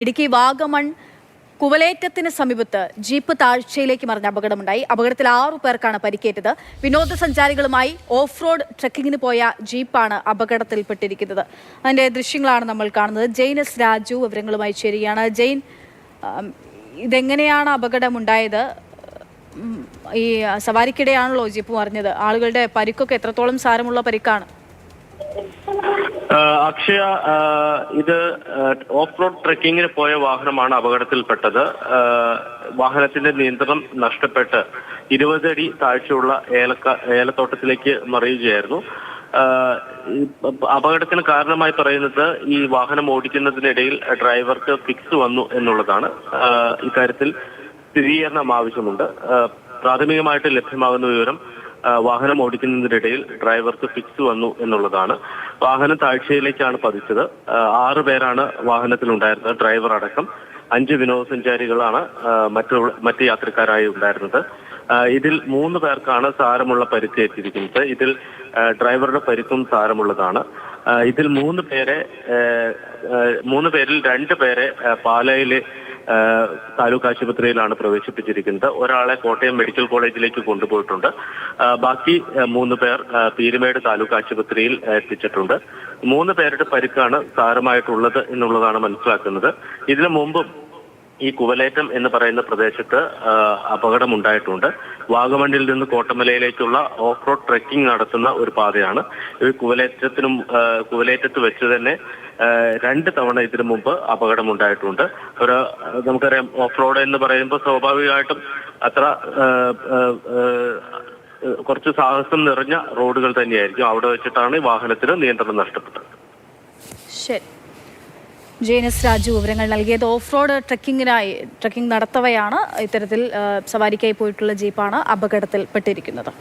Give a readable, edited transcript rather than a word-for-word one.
ഇടുക്കി വാഗമൺ കുവലേറ്റത്തിന് സമീപത്ത് ജീപ്പ് താഴ്ചയിലേക്ക് മറിഞ്ഞ അപകടമുണ്ടായി. അപകടത്തിൽ 6 പേർക്കാണ് പരിക്കേറ്റത്. വിനോദസഞ്ചാരികളുമായി ഓഫ് റോഡ് ട്രെക്കിങ്ങിന് പോയ ജീപ്പാണ് അപകടത്തിൽപ്പെട്ടിരിക്കുന്നത്. അതിന്റെ ദൃശ്യങ്ങളാണ് നമ്മൾ കാണുന്നത്. ജെയിൻ എസ് രാജു വിവരങ്ങളുമായി ചേരുകയാണ്. ജെയിൻ, ഇതെങ്ങനെയാണ് അപകടമുണ്ടായത്? ഈ സവാരിക്കിടെയാണല്ലോ ജീപ്പ് മറിഞ്ഞത്. ആളുകളുടെ പരിക്കൊക്കെ എത്രത്തോളം സാരമുള്ള പരിക്കാണ്? അക്ഷയ, ഇത് ഓഫ് റോഡ് ട്രെക്കിങ്ങിന് പോയ വാഹനമാണ് അപകടത്തിൽപ്പെട്ടത്. വാഹനത്തിന്റെ നിയന്ത്രണം നഷ്ടപ്പെട്ട് 20 അടി താഴ്ചയുള്ള ഏലത്തോട്ടത്തിലേക്ക് മറിയുകയായിരുന്നു. അപകടത്തിന് കാരണമായി പറയുന്നത് ഈ വാഹനം ഓടിക്കുന്നതിനിടയിൽ ഡ്രൈവർക്ക് ഫിക്സ് വന്നു എന്നുള്ളതാണ്. ഇക്കാര്യത്തിൽ സ്ഥിരീകരണം ആവശ്യമുണ്ട്. പ്രാഥമികമായിട്ട് ലഭ്യമാകുന്ന വിവരം വാഹനം ഓടിക്കുന്നതിനിടയിൽ ഡ്രൈവർക്ക് ഫിക്സ് വന്നു എന്നുള്ളതാണ്. വാഹനം താഴ്ചയിലേക്കാണ് പതിച്ചത്. 6 പേരാണ് വാഹനത്തിലുണ്ടായിരുന്നത്, ഡ്രൈവർ അടക്കം. 5 വിനോദസഞ്ചാരികളാണ് മറ്റ് യാത്രക്കാരായി ഉണ്ടായിരുന്നത്. ഇതിൽ 3 പേർക്കാണ് സാരമുള്ള പരിക്കേറ്റിരിക്കുന്നത്. ഇതിൽ ഡ്രൈവറുടെ പരിക്കും സാരമുള്ളതാണ്. ഇതിൽ 3 പേരിൽ 2 പേരെ പാലായിലെ താലൂക്ക് ആശുപത്രിയിലാണ് പ്രവേശിപ്പിച്ചിരിക്കുന്നത്. ഒരാളെ കോട്ടയം മെഡിക്കൽ കോളേജിലേക്ക് കൊണ്ടുപോയിട്ടുണ്ട്. ബാക്കി 3 പേർ പീരുമേട് താലൂക്ക് ആശുപത്രിയിൽ എത്തിച്ചിട്ടുണ്ട്. 3 പേരുടെ പരിക്കാണ് സാരമായിട്ടുള്ളത് എന്നുള്ളതാണ് മനസ്സിലാക്കുന്നത്. ഇതിനു മുമ്പും ഈ കുവലേറ്റം എന്ന് പറയുന്ന പ്രദേശത്ത് അപകടമുണ്ടായിട്ടുണ്ട്. വാഗമണ്ണിൽ നിന്ന് കോട്ടമലയിലേക്കുള്ള ഓഫ് റോഡ് ട്രെക്കിംഗ് നടത്തുന്ന ഒരു പാതയാണ്. ഈ കുവലേറ്റത്ത് വെച്ച് തന്നെ 2 തവണ ഇതിനു മുമ്പ് അപകടമുണ്ടായിട്ടുണ്ട്. നമുക്കറിയാം, ഓഫ് റോഡ് എന്ന് പറയുമ്പോൾ സ്വാഭാവികമായിട്ടും അത്ര കുറച്ച് സാഹസം നിറഞ്ഞ റോഡുകൾ തന്നെയായിരിക്കും. അവിടെ വെച്ചിട്ടാണ് ഈ വാഹനത്തിന് നിയന്ത്രണം നഷ്ടപ്പെട്ടത്. ശരി, ജെയിൻ എസ് രാജു വിവരങ്ങൾ നൽകിയത്. ഓഫ് റോഡ് ട്രെക്കിംഗ് നടത്തവയാണ് ഇത്തരത്തിൽ സവാരിക്കായി പോയിട്ടുള്ള ജീപ്പാണ് അപകടത്തിൽപ്പെട്ടിരിക്കുന്നത്.